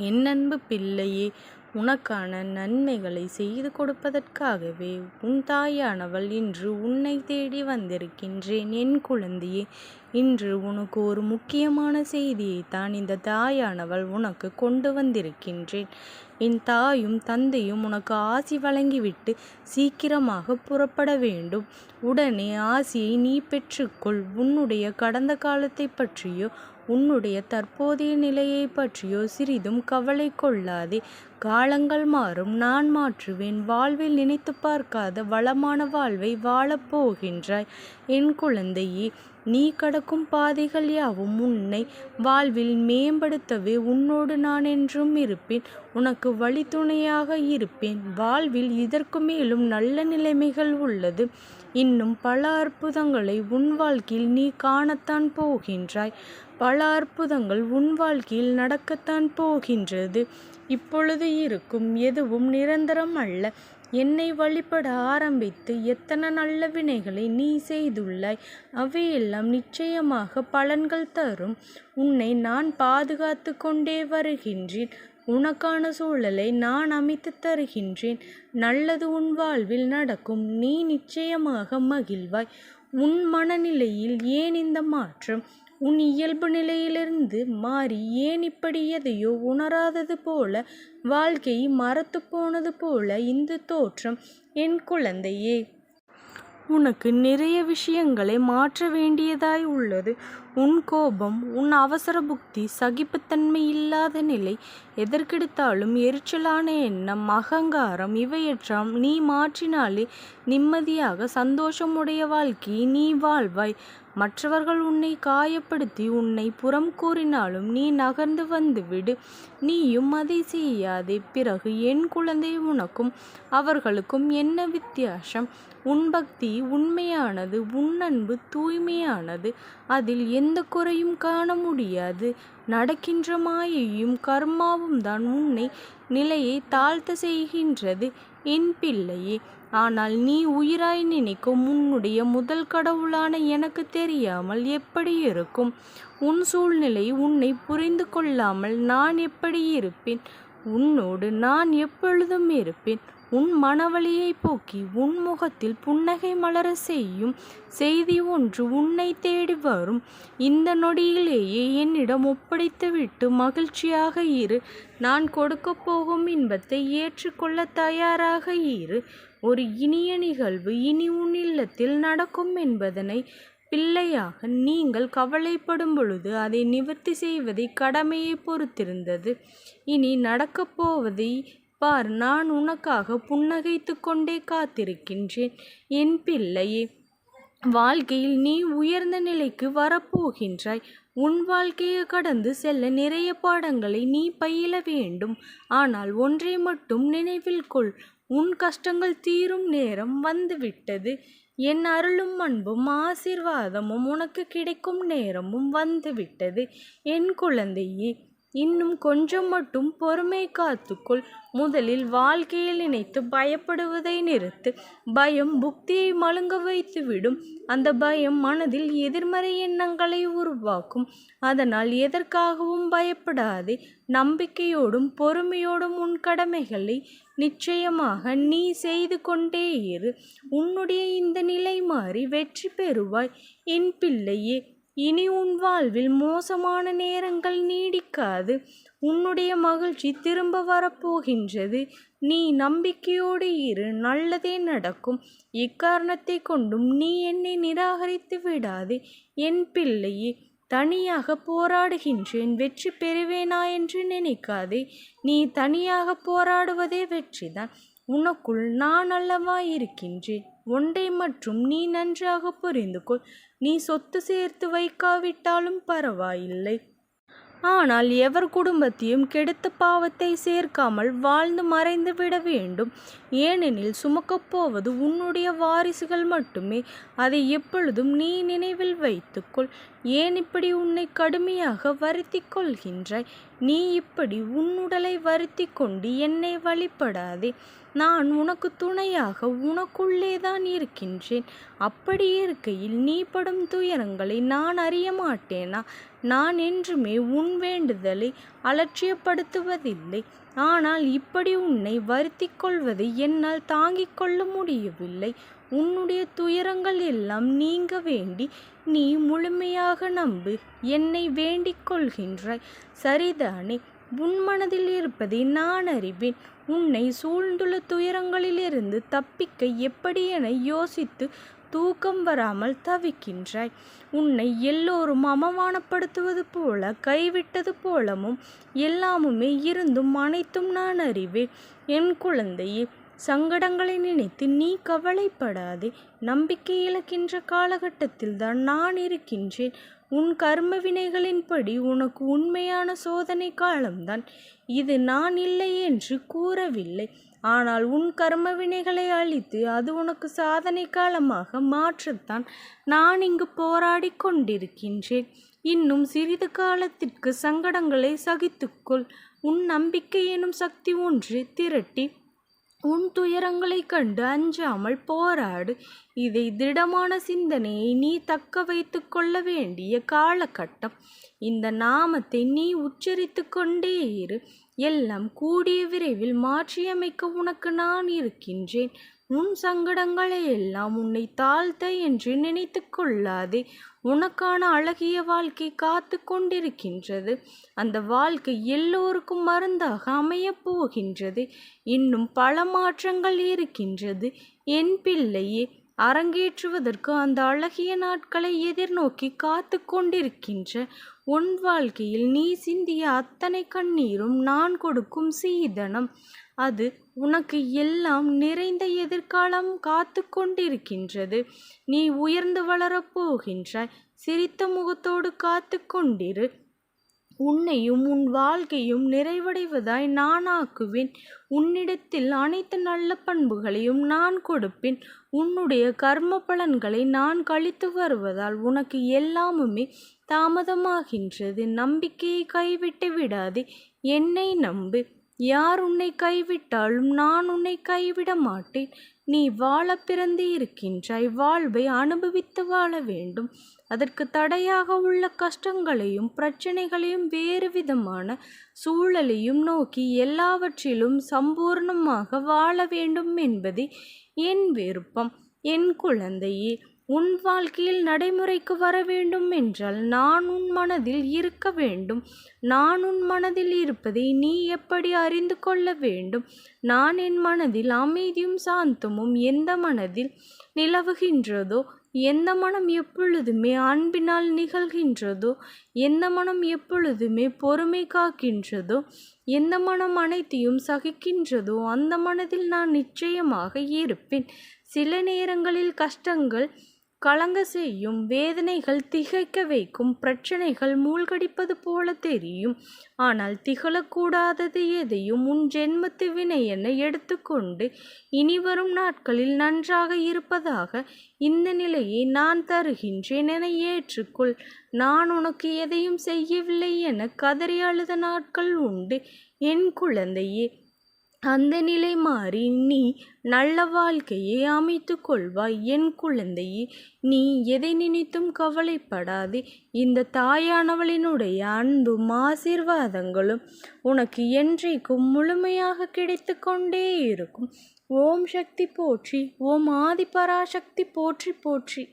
என் அன்பு பிள்ளையே, உனக்கான நன்மைகளை செய்து கொடுப்பதற்காகவே உன் தாயானவள் இன்று உன்னை தேடி வந்திருக்கின்றேன். என் குழந்தையே, இன்று உனக்கு ஒரு முக்கியமான செய்தியைத்தான் இந்த தாயானவள் உனக்கு கொண்டு வந்திருக்கின்றேன். என் தாயும் தந்தையும் உனக்கு ஆசி வழங்கிவிட்டு சீக்கிரமாக புறப்பட வேண்டும். உடனே ஆசியை நீ பெற்றுக்கொள். உன்னுடைய கடந்த காலத்தை பற்றியோ உன்னுடைய தற்போதைய நிலையை பற்றியோ சிறிதும் கவலை கொள்ளாதே. காலங்கள் மாறும், நான் மாற்றுவேன். வாழ்வில் நினைத்து பார்க்காத வளமான வாழ்வை வாழப்போகின்றாய். என் குழந்தையே, நீ கடக்கும் பாதைகள் யாவும் உன்னை வாழ்வில் மேம்படுத்தவே உன்னோடு நான் என்றும் இருப்பேன். உனக்கு வழித்துணையாக இருப்பேன். வாழ்வில் இதற்கு மேலும் நல்ல நிலைமைகள் உள்ளது. இன்னும் பல அற்புதங்களை உன் வாழ்க்கையில் நீ காணத்தான் போகின்றாய். பல அற்புதங்கள் உன் வாழ்க்கையில் நடக்கத்தான் போகின்றது. இப்பொழுது இருக்கும் எதுவும் நிரந்தரம் அல்ல. என்னை வழிபட ஆரம்பித்து எத்தனை நல்ல வினைகளை நீ செய்துள்ளாய். அவையெல்லாம் நிச்சயமாக பலன்கள் தரும். உன்னை நான் பாதுகாத்து கொண்டே வருகின்றேன். உனக்கான சூழலை நான் அமைத்து தருகின்றேன். நல்லது உன் வாழ்வில் நடக்கும். நீ நிச்சயமாக மகிழ்வாய். உன் மனநிலையில் ஏன் இந்த மாற்றம்? உன் இயல்பு நிலையிலிருந்து மாறி ஏன் இப்படி எதையோ உணராதது போல, வாழ்க்கை மறத்து போனது போல இந்த தோற்றம்? என் குழந்தையே, உனக்கு நிறைய விஷயங்களை மாற்ற வேண்டியதாய் உள்ளது. உன் கோபம், உன் அவசர புத்தி, சகிப்புத்தன்மை இல்லாத நிலை, எதற்கெடுத்தாலும் எரிச்சலான எண்ணம், அகங்காரம், இவையெல்லாம் நீ மாற்றினாலே நிம்மதியாக சந்தோஷமுடைய வாழ்க்கையை நீ வாழ்வாய். மற்றவர்கள் உன்னை காயப்படுத்தி உன்னை புறம் கூறினாலும் நீ நகர்ந்து வந்துவிடு. நீயும் அதை செய்யாதே. பிறகு என் குழந்தை, உனக்கும் அவர்களுக்கும் என்ன வித்தியாசம்? உன் பக்தி உண்மையானது, உன் அன்பு தூய்மையானது. அதில் எந்த குறையும் காண முடியாது. நடக்கின்ற மாயையும் கர்மாவும் தான் உன்னை நிலையை தாழ்த்த செய்கின்றது என் பிள்ளையே. ஆனால் நீ உயிராய் நினைக்கும் உன்னுடைய முதல் கடவுளான எனக்கு தெரியாமல் எப்படி இருக்கும்? உன் சூழ்நிலை உன்னை புரிந்து கொள்ளாமல் நான் எப்படி இருப்பேன்? உன்னோடு நான் எப்பொழுதும் இருப்பேன். உன் மனவழியை போக்கி உன் முகத்தில் புன்னகை மலர செய்யும் செய்தி ஒன்று உன்னை தேடி வரும். இந்த நொடியிலேயே என்னிடம் ஒப்படைத்துவிட்டு மகிழ்ச்சியாக இரு. நான் கொடுக்க போகும் இன்பத்தை ஏற்றுக்கொள்ள தயாராக இரு. ஒரு இனிய நிகழ்வு இனி உன் இல்லத்தில் நடக்கும் என்பதனை பிள்ளையாக நீங்கள் கவலைப்படும் பொழுது அதை நிவர்த்தி செய்வதை கடமையை பொறுத்திருந்தது. இனி நடக்கப் போவதை பார். நான் உனக்காக புன்னகைத்து கொண்டே காத்திருக்கின்றேன் என் பிள்ளையே. வாழ்க்கையில் நீ உயர்ந்த நிலைக்கு வரப்போகின்றாய். உன் வாழ்க்கையை கடந்து செல்ல நிறைய பாடங்களை நீ பயில வேண்டும். ஆனால் ஒன்றை மட்டும் நினைவில் கொள். உன் கஷ்டங்கள் தீரும் நேரம் வந்துவிட்டது. என் அருளும் அன்பும் ஆசீர்வாதமும் உனக்கு கிடைக்கும் நேரமும் வந்துவிட்டது என் குழந்தையே. இன்னும் கொஞ்சம் மட்டும் பொறுமை காத்துக்கொள். முதலில் வாழ்க்கையில் நினைத்து பயப்படுவதை நிறுத்து. பயம் புத்தியை மழுங்க வைத்துவிடும். அந்த பயம் மனதில் எதிர்மறை எண்ணங்களை உருவாக்கும். அதனால் எதற்காகவும் பயப்படாதே. நம்பிக்கையோடும் பொறுமையோடும் உன் கடமைகளை நிச்சயமாக நீ செய்து கொண்டே இரு. உன்னுடைய இந்த நிலை மாறி வெற்றி பெறுவாய் என் பிள்ளையே. இனி உன் வாழ்வில் மோசமான நேரங்கள் நீடிக்காது. உன்னுடைய மகிழ்ச்சி திரும்ப வரப்போகின்றது. நீ நம்பிக்கையோடு இரு. நல்லதே நடக்கும். எக்காரணத்தை கொண்டும் நீ என்னை நிராகரித்து விடாதே என் பிள்ளையே. தனியாக போராடுகின்றேன், வெற்றி பெறுவேனா என்று நினைக்காதே. நீ தனியாக போராடுவதே வெற்றிதான். உனக்குள் நான் அல்லவா இருக்கின்றேன். ஒன்றை மற்றும் நீ நன்றாக புரிந்து கொள். நீ சொத்து சேர்த்து வைக்காவிட்டாலும் பரவாயில்லை. ஆனால் எவர் குடும்பத்தையும் கெடுத்த பாவத்தை சேர்க்காமல் வாழ்ந்து மறைந்து விட வேண்டும். ஏனெனில் சுமக்கப் போவது உன்னுடைய வாரிசுகள் மட்டுமே. அதை எப்பொழுதும் நீ நினைவில் வைத்துக்கொள். ஏன் இப்படி உன்னை கடுமையாக வருத்திக் கொள்கின்றாய்? நீ இப்படி உன் உடலை வருத்தி கொண்டு என்னை வழிபடாதே. நான் உனக்கு துணையாக உனக்குள்ளேதான் இருக்கின்றேன். அப்படி இருக்கையில் நீ படும் துயரங்களை நான் அறிய மாட்டேனா? நான் என்றுமே உன் வேண்டுதலை அலட்சியப்படுத்துவதில்லை. ஆனால் இப்படி உன்னை வருத்தி கொள்வதை என்னால் தாங்கிக் கொள்ள முடியவில்லை. உன்னுடைய துயரங்கள் எல்லாம் நீங்க வேண்டி நீ முழுமையாக நம்பு. என்னை வேண்டிக் கொள்கின்றாய், சரிதானே? உன் மனதில் இருப்பதை நான் அறிவேன். உன்னை சூழ்ந்துள்ள துயரங்களிலிருந்து தப்பிக்க எப்படி என யோசித்து தூக்கம் வராமல் தவிக்கின்றாய். உன்னை எல்லோரும் அவமானப்படுத்துவது போல, கைவிட்டது போலவும் எல்லாமுமே இருந்தும் அனைத்தும் நான் அறிவேன். என் குழந்தையே, சங்கடங்களை நினைத்து நீ கவலைப்படாதே. நம்பிக்கை இழக்கின்ற காலகட்டத்தில் தான் நான் இருக்கின்றேன். உன் கர்ம வினைகளின்படி உனக்கு உண்மையான சோதனை காலம்தான் இது. நான் இல்லை என்று கூறவில்லை. ஆனால் உன் கர்ம வினைகளை அழித்து அது உனக்கு சாதனை காலமாக மாற்றத்தான் நான் இங்கு போராடி கொண்டிருக்கின்றேன். இன்னும் சிறிது காலத்திற்கு சங்கடங்களை சகித்துக்கொள். உன் நம்பிக்கை எனும் சக்தி ஒன்று திரட்டி உன் துயரங்களை கண்டு அஞ்சாமல் போராடு. இதை திடமான சிந்தனையை நீ தக்க வைத்து கொள்ள வேண்டிய காலகட்டம். இந்த நாமத்தை நீ உச்சரித்து கொண்டே இரு. எல்லாம் கூடிய விரைவில் மாற்றியமைக்க உனக்கு நான் இருக்கின்றேன். உன் சங்கடங்களை எல்லாம் உன்னை தாழ்த்த என்று நினைத்து கொள்ளாதே. உனக்கான அழகிய வாழ்க்கை காத்து கொண்டிருக்கின்றது. அந்த வாழ்க்கை எல்லோருக்கும் மருந்தாக அமையப் போகின்றது. இன்னும் பல மாற்றங்கள் இருக்கின்றது. என் பிள்ளையே, அரங்கேற்றுவதற்கு அந்த அழகிய நாட்களை எதிர்நோக்கி காத்து கொண்டிருக்கின்ற உன் வாழ்க்கையில் நீ சிந்திய அத்தனை கண்ணீரும் நான் கொடுக்கும் சீதனம். அது உனக்கு எல்லாம் நிறைந்த எதிர்காலம் காத்து கொண்டிருக்கின்றது. நீ உயர்ந்து வளரப் போகின்றாய். சிரித்த முகத்தோடு காத்து கொண்டிரு. உன்னையும் உன் வாழ்க்கையும் நிறைவடைவதாய் நான் ஆக்குவேன். உன்னிடத்தில் அனைத்து நல்ல பண்புகளையும் நான் கொடுப்பேன். உன்னுடைய கர்ம பலன்களை நான் கழித்து வருவதால் உனக்கு எல்லாமுமே தாமதமாகின்றது. நம்பிக்கையை கைவிட்டு விடாதே. என்னை நம்பு. யார் உன்னை கைவிட்டாலும் நான் உன்னை கைவிட மாட்டேன். நீ வாழ பிறந்து இருக்கின்றாய். வாழ்வை அனுபவித்து வாழ வேண்டும். அதற்கு தடையாக உள்ள கஷ்டங்களையும் பிரச்சனைகளையும் வேறு விதமான சூழலையும் நோக்கி எல்லாவற்றிலும் சம்பூர்ணமாக வாழ வேண்டும் என்பதே என் விருப்பம். என் குழந்தையே, உன் வாழ்க்கையில் நடைமுறைக்கு வர வேண்டும் என்றால் நான் உன் மனதில் இருக்க வேண்டும். நான் உன் மனதில் இருப்பதை நீ எப்படி அறிந்து கொள்ள வேண்டும்? நான் என் மனதில் அமைதியும் சாந்தமும் எந்த மனதில் நிலவுகின்றதோ, எந்த மனம் எப்பொழுதுமே அன்பினால் நிகழ்கின்றதோ, எந்த மனம் எப்பொழுதுமே பொறுமை காக்கின்றதோ, எந்த மனம் அனைத்தையும் சகிக்கின்றதோ அந்த மனதில் நான் நிச்சயமாக இருப்பேன். சில நேரங்களில் கஷ்டங்கள் கலங்க செய்யும், வேதனைகள் திகைக்க வைக்கும், பிரச்சனைகள் மூழ்கடிப்பது போல தெரியும். ஆனால் திகழக்கூடாதது எதையும் உன் ஜென்மத்து வினை என எடுத்துக்கொண்டு இனிவரும் நாட்களில் நன்றாக இருப்பதாக இந்த நிலையை நான் தருகின்றேன் என ஏற்றுக்கொள். நான் உனக்கு எதையும் செய்யவில்லை என கதறி அழுத நாட்கள் உண்டு என் குழந்தையே. அந்த நிலை மாறி நீ நல்ல வாழ்க்கையை அமைத்து கொள்வாய். என் குழந்தையே, நீ எதை நினைத்தும் கவலைப்படாதே. இந்த தாயானவளினுடைய அன்பும் ஆசீர்வாதங்களும் உனக்கு என்றைக்கும் முழுமையாக கிடைத்து கொண்டே இருக்கும். ஓம் சக்தி போற்றி. ஓம் ஆதிபராசக்தி போற்றி போற்றி.